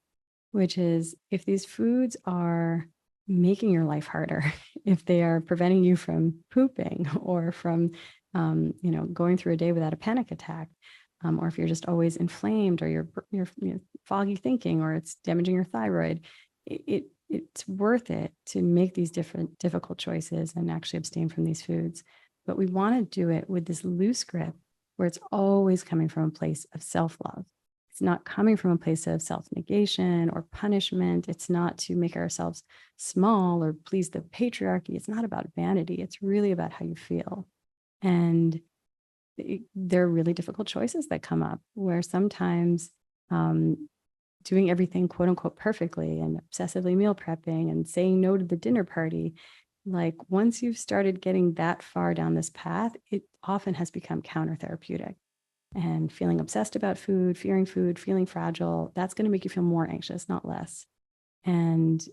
which is if these foods are making your life harder, if they are preventing you from pooping or from, going through a day without a panic attack, or if you're just always inflamed or you're foggy thinking or it's damaging your thyroid, it's worth it to make these different difficult choices and actually abstain from these foods. But we want to do it with this loose grip where it's always coming from a place of self-love. It's not coming from a place of self-negation or punishment. It's not to make ourselves small or please the patriarchy. It's not about vanity. It's really about how you feel. And there are really difficult choices that come up where sometimes doing everything quote unquote perfectly and obsessively meal prepping and saying no to the dinner party, like once you've started getting that far down this path, it often has become counter-therapeutic. And feeling obsessed about food, feeling fragile, that's going to make you feel more anxious, not less. And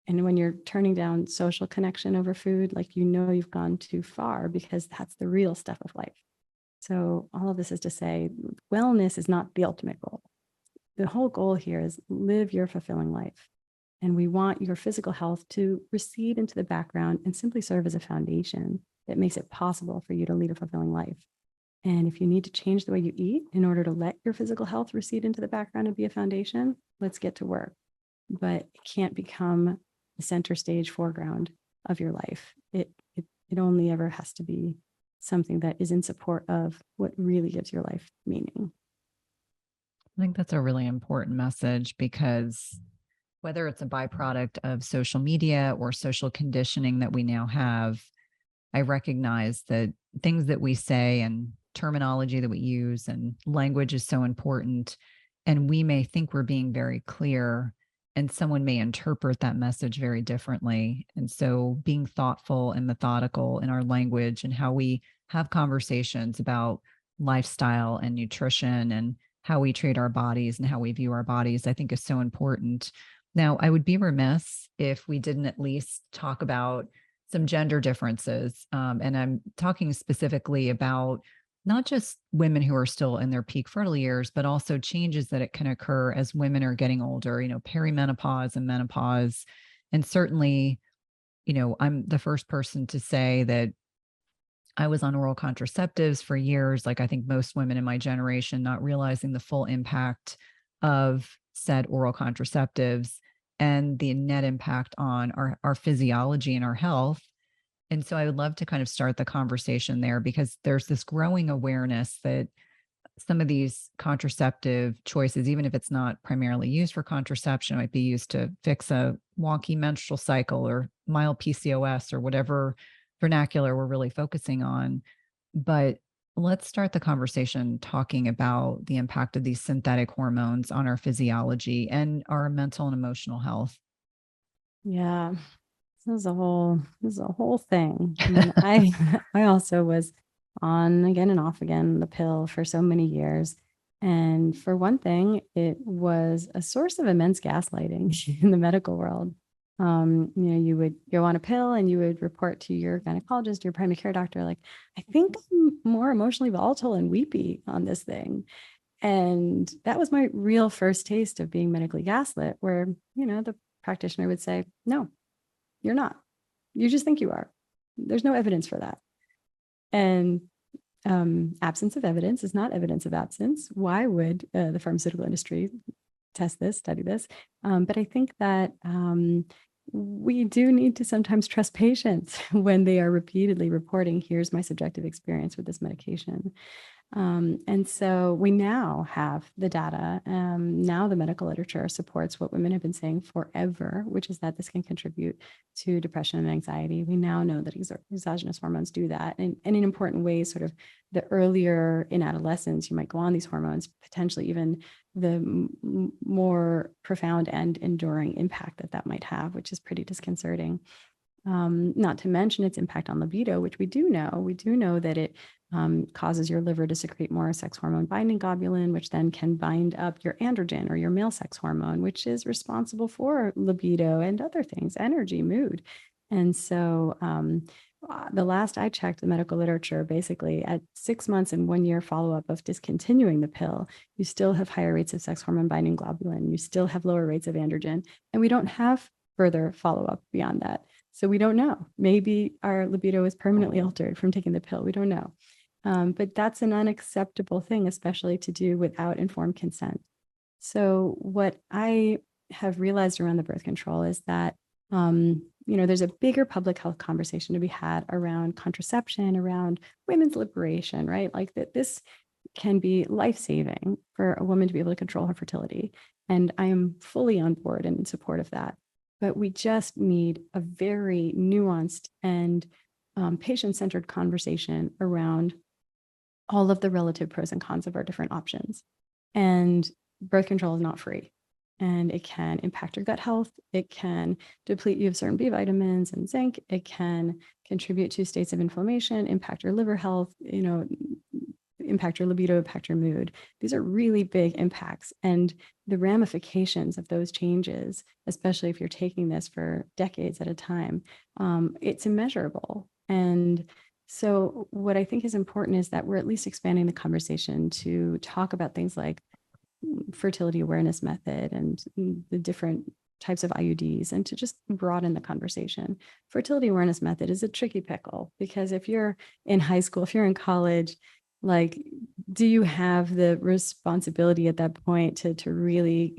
when you're turning down social connection over food, like you've gone too far because that's the real stuff of life. So all of this is to say, wellness is not the ultimate goal. The whole goal here is live your fulfilling life. And we want your physical health to recede into the background and simply serve as a foundation that makes it possible for you to lead a fulfilling life. And if you need to change the way you eat in order to let your physical health recede into the background and be a foundation, let's get to work. But it can't become the center stage foreground of your life. It only ever has to be something that is in support of what really gives your life meaning. I think that's a really important message because whether it's a byproduct of social media or social conditioning that we now have, I recognize that things that we say and terminology that we use and language is so important. And we may think we're being very clear, and someone may interpret that message very differently. And so being thoughtful and methodical in our language and how we have conversations about lifestyle and nutrition and how we treat our bodies and how we view our bodies, I think is so important. Now, I would be remiss if we didn't at least talk about some gender differences. And I'm talking specifically about not just women who are still in their peak fertile years, but also changes that it can occur as women are getting older, perimenopause and menopause. And certainly, I'm the first person to say that I was on oral contraceptives for years, like I think most women in my generation, not realizing the full impact of said oral contraceptives and the net impact on our physiology and our health. And so I would love to kind of start the conversation there because there's this growing awareness that some of these contraceptive choices, even if it's not primarily used for contraception, it might be used to fix a wonky menstrual cycle or mild PCOS or whatever vernacular we're really focusing on. But let's start the conversation talking about the impact of these synthetic hormones on our physiology and our mental and emotional health. Yeah. This is a whole thing. I mean, I I also was on again and off again the pill for so many years. And for one thing, it was a source of immense gaslighting in the medical world. You would go on a pill and you would report to your gynecologist, your primary care doctor, like, I think I'm more emotionally volatile and weepy on this thing. And that was my real first taste of being medically gaslit, where, the practitioner would say, no, you're not. You just think you are. There's no evidence for that. And absence of evidence is not evidence of absence. Why would the pharmaceutical industry test this, study this? But I think that we do need to sometimes trust patients when they are repeatedly reporting, here's my subjective experience with this medication. And so we now have the data. Now the medical literature supports what women have been saying forever, which is that this can contribute to depression and anxiety. We now know that exogenous hormones do that. And in important ways, sort of the earlier in adolescence, you might go on these hormones, potentially even the more profound and enduring impact that that might have, which is pretty disconcerting. Not to mention its impact on libido, which we do know. We do know that it causes your liver to secrete more sex hormone binding globulin, which then can bind up your androgen or your male sex hormone, which is responsible for libido and other things, energy, mood. And so the last I checked the medical literature, basically at 6 months and 1 year follow-up of discontinuing the pill, you still have higher rates of sex hormone binding globulin, you still have lower rates of androgen, and we don't have further follow-up beyond that. So we don't know. Maybe our libido is permanently altered from taking the pill. We don't know. But that's an unacceptable thing, especially to do without informed consent. So what I have realized around the birth control is that, there's a bigger public health conversation to be had around contraception, around women's liberation, right? Like that this can be life-saving for a woman to be able to control her fertility. And I am fully on board and in support of that. But we just need a very nuanced and patient-centered conversation around all of the relative pros and cons of our different options. And birth control is not free. And it can impact your gut health. It can deplete you of certain B vitamins and zinc. It can contribute to states of inflammation, impact your liver health, impact your libido, impact your mood. These are really big impacts. And the ramifications of those changes, especially if you're taking this for decades at a time, it's immeasurable. And so what I think is important is that we're at least expanding the conversation to talk about things like fertility awareness method and the different types of IUDs, and to just broaden the conversation. Fertility awareness method is a tricky pickle, because if you're in high school, if you're in college, like, do you have the responsibility at that point to really,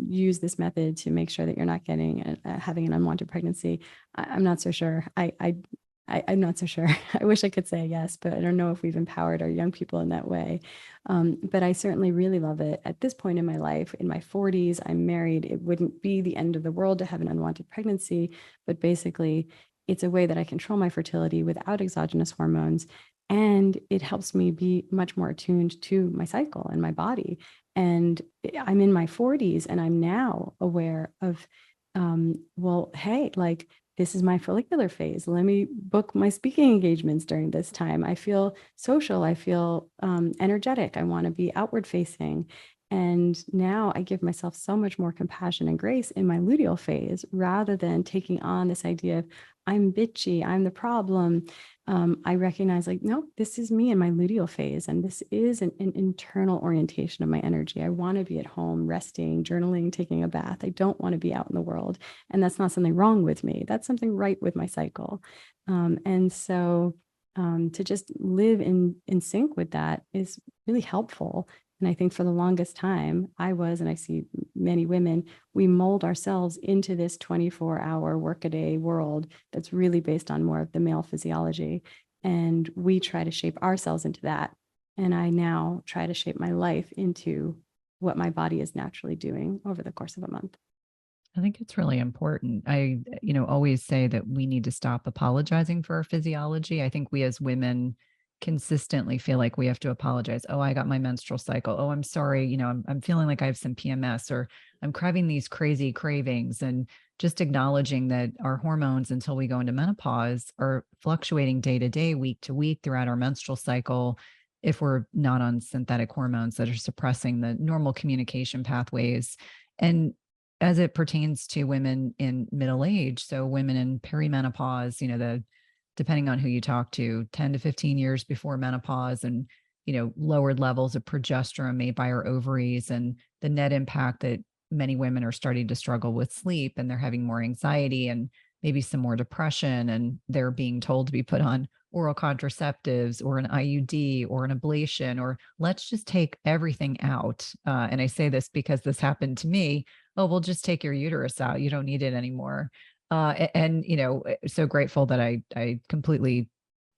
use this method to make sure that you're not getting having an unwanted pregnancy? I'm not so sure. I'm not so sure. I wish I could say yes, but I don't know if we've empowered our young people in that way. But I certainly really love it. At this point in my life, in my 40s, I'm married. It wouldn't be the end of the world to have an unwanted pregnancy, but basically it's a way that I control my fertility without exogenous hormones. And it helps me be much more attuned to my cycle and my body. And I'm in my 40s and I'm now aware of, well, hey, like, this is my follicular phase. Let me book my speaking engagements during this time. I feel social. I feel energetic. I want to be outward facing. And now I give myself so much more compassion and grace in my luteal phase, rather than taking on this idea of I'm bitchy, I'm the problem. I recognize, like, no, this is me in my luteal phase. And this is an internal orientation of my energy. I want to be at home, resting, journaling, taking a bath. I don't want to be out in the world. And that's not something wrong with me. That's something right with my cycle. And so to just live in sync with that is really helpful. And I think for the longest time, and I see many women, we mold ourselves into this 24-hour workaday world that's really based on more of the male physiology. And we try to shape ourselves into that. And I now try to shape my life into what my body is naturally doing over the course of a month. I think it's really important. I, always say that we need to stop apologizing for our physiology. I think we as women consistently feel like we have to apologize. Oh, I got my menstrual cycle. Oh, I'm sorry. I'm feeling like I have some PMS, or I'm having these crazy cravings. And just acknowledging that our hormones until we go into menopause are fluctuating day to day, week to week throughout our menstrual cycle. If we're not on synthetic hormones that are suppressing the normal communication pathways. And as it pertains to women in middle age, so women in perimenopause, depending on who you talk to, 10 to 15 years before menopause, and lowered levels of progesterone made by our ovaries, and the net impact that many women are starting to struggle with sleep, and they're having more anxiety and maybe some more depression, and they're being told to be put on oral contraceptives or an IUD or an ablation, or let's just take everything out. And I say this because this happened to me. Oh, we'll just take your uterus out. You don't need it anymore. And so grateful that I completely,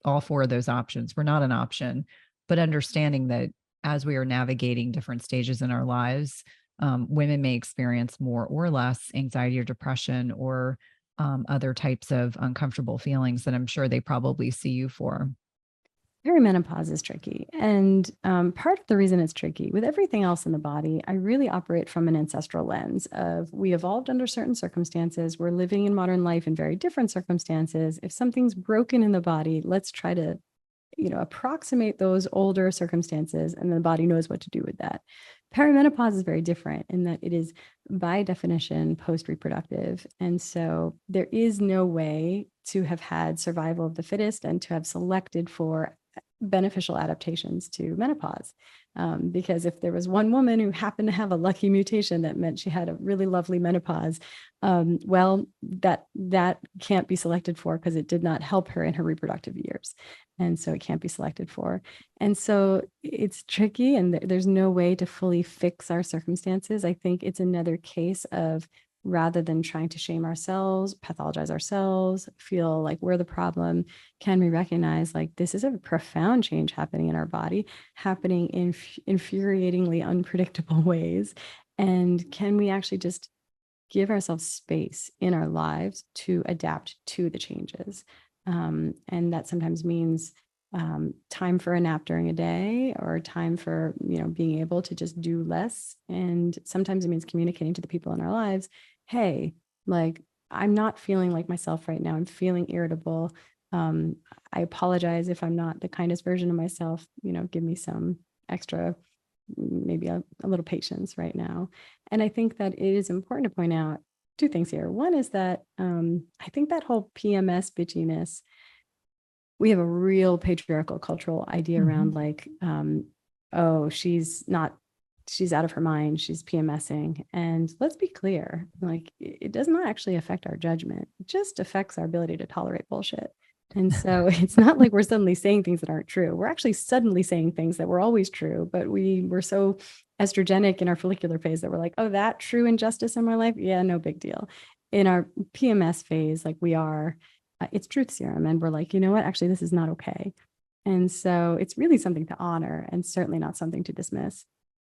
all four of those options were not an option, but understanding that as we are navigating different stages in our lives, women may experience more or less anxiety or depression, or other types of uncomfortable feelings that I'm sure they probably see you for. Perimenopause is tricky. And part of the reason it's tricky, with everything else in the body, I really operate from an ancestral lens of we evolved under certain circumstances. We're living in modern life in very different circumstances. If something's broken in the body, let's try to approximate those older circumstances, and the body knows what to do with that. Perimenopause is very different in that it is by definition post-reproductive. And so there is no way to have had survival of the fittest and to have selected for beneficial adaptations to menopause. Because if there was one woman who happened to have a lucky mutation that meant she had a really lovely menopause, well, that can't be selected for because it did not help her in her reproductive years. And so it can't be selected for. And so it's tricky, and there's no way to fully fix our circumstances. I think it's another case of, rather than trying to shame ourselves, pathologize ourselves, feel like we're the problem, can we recognize like this is a profound change happening in our body, happening in infuriatingly unpredictable ways? And can we actually just give ourselves space in our lives to adapt to the changes? And that sometimes means time for a nap during a day, or time for, being able to just do less. And sometimes it means communicating to the people in our lives, hey, like, I'm not feeling like myself right now. I'm feeling irritable. I apologize if I'm not the kindest version of myself. Give me some extra, maybe a little patience right now. And I think that it is important to point out two things here. One is that I think that whole PMS bitchiness, we have a real patriarchal cultural idea around like, oh, she's out of her mind, she's PMSing. And let's be clear, like, it does not actually affect our judgment. It just affects our ability to tolerate bullshit. And so it's not like we're suddenly saying things that aren't true. We're actually suddenly saying things that were always true, but we were so estrogenic in our follicular phase that we're like, oh, that true injustice in my life? Yeah, no big deal. In our PMS phase, like we are, it's truth serum. And we're like, you know what, actually, this is not okay. And so it's really something to honor, and certainly not something to dismiss.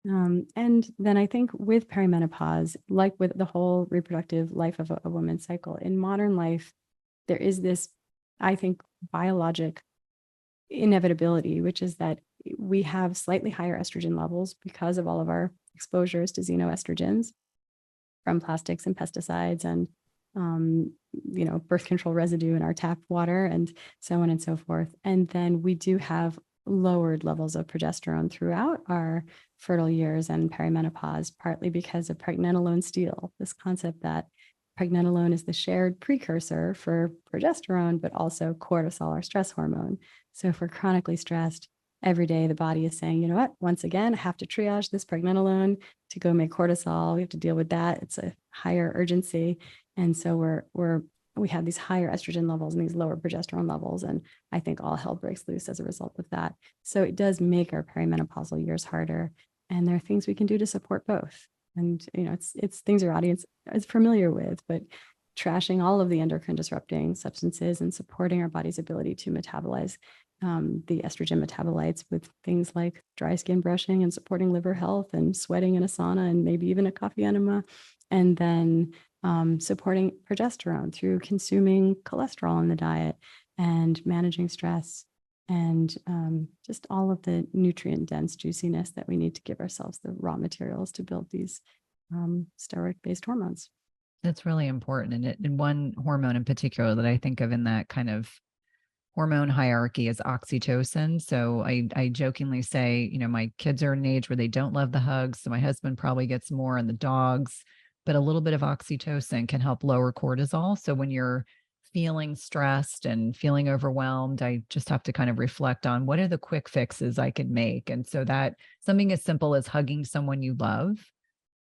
And then I think with perimenopause, like with the whole reproductive life of a woman's cycle, in modern life, there is this, I think, biologic inevitability, which is that we have slightly higher estrogen levels because of all of our exposures to xenoestrogens from plastics and pesticides and birth control residue in our tap water and so on and so forth. And then we do have lowered levels of progesterone throughout our fertile years and perimenopause, partly because of pregnenolone steal, this concept that pregnenolone is the shared precursor for progesterone, but also cortisol, our stress hormone. So if we're chronically stressed, every day the body is saying, you know what, once again, I have to triage this pregnenolone to go make cortisol. We have to deal with that. It's a higher urgency. And so we have these higher estrogen levels and these lower progesterone levels. And I think all hell breaks loose as a result of that. So it does make our perimenopausal years harder. And there are things we can do to support both. And, it's things your audience is familiar with, but trashing all of the endocrine disrupting substances and supporting our body's ability to metabolize the estrogen metabolites with things like dry skin brushing and supporting liver health and sweating in a sauna and maybe even a coffee enema. And then supporting progesterone through consuming cholesterol in the diet and managing stress and just all of the nutrient dense juiciness that we need to give ourselves the raw materials to build these steroid-based hormones. That's really important. And one hormone in particular that I think of in that kind of hormone hierarchy is oxytocin. So I jokingly say, my kids are at an age where they don't love the hugs. So my husband probably gets more and the dogs, but a little bit of oxytocin can help lower cortisol. So when you're feeling stressed and feeling overwhelmed, I just have to kind of reflect on what are the quick fixes I can make. And so that something as simple as hugging someone you love,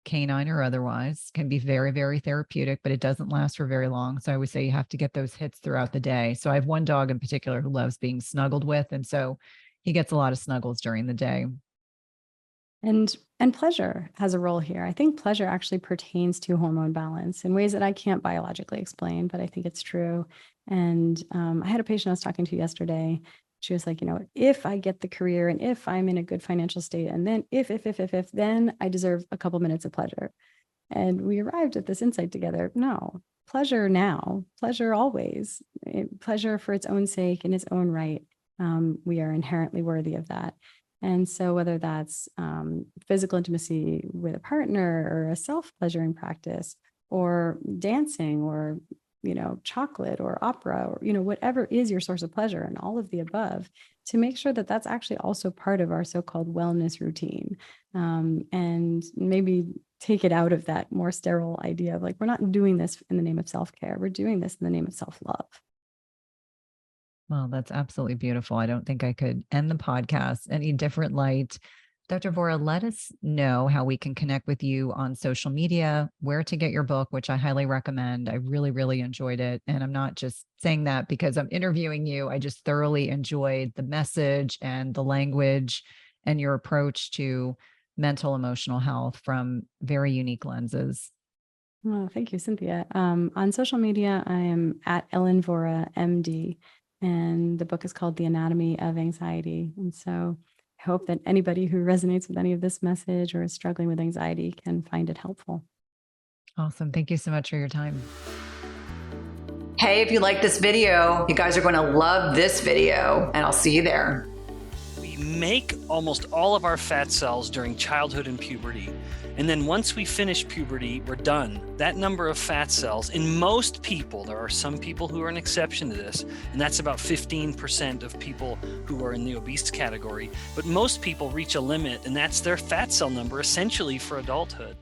canine or otherwise, can be very, very therapeutic, but it doesn't last for very long. So I always say you have to get those hits throughout the day. So I have one dog in particular who loves being snuggled with. And so he gets a lot of snuggles during the day. And pleasure has a role here. I think pleasure actually pertains to hormone balance in ways that I can't biologically explain, but I think it's true. And I had a patient I was talking to yesterday. She was like, if I get the career and if I'm in a good financial state, and then if, then I deserve a couple minutes of pleasure. And we arrived at this insight together. No, pleasure now, pleasure always, pleasure for its own sake in its own right. We are inherently worthy of that. And so whether that's physical intimacy with a partner or a self-pleasuring practice or dancing or, chocolate or opera or, whatever is your source of pleasure and all of the above, to make sure that that's actually also part of our so-called wellness routine, and maybe take it out of that more sterile idea of like, we're not doing this in the name of self-care. We're doing this in the name of self-love. Well, that's absolutely beautiful. I don't think I could end the podcast any different light. Dr. Vora, let us know how we can connect with you on social media, where to get your book, which I highly recommend. I really, really enjoyed it. And I'm not just saying that because I'm interviewing you. I just thoroughly enjoyed the message and the language and your approach to mental, emotional health from very unique lenses. Oh, thank you, Cynthia. On social media, I am at Ellen Vora, MD, and the book is called The Anatomy of Anxiety. And so I hope that anybody who resonates with any of this message or is struggling with anxiety can find it helpful. Awesome. Thank you so much for your time. Hey, if you like this video, you guys are going to love this video, and I'll see you there. We make almost all of our fat cells during childhood and puberty. And then once we finish puberty, we're done. That number of fat cells, in most people, there are some people who are an exception to this, and that's about 15% of people who are in the obese category. But most people reach a limit, and that's their fat cell number essentially for adulthood.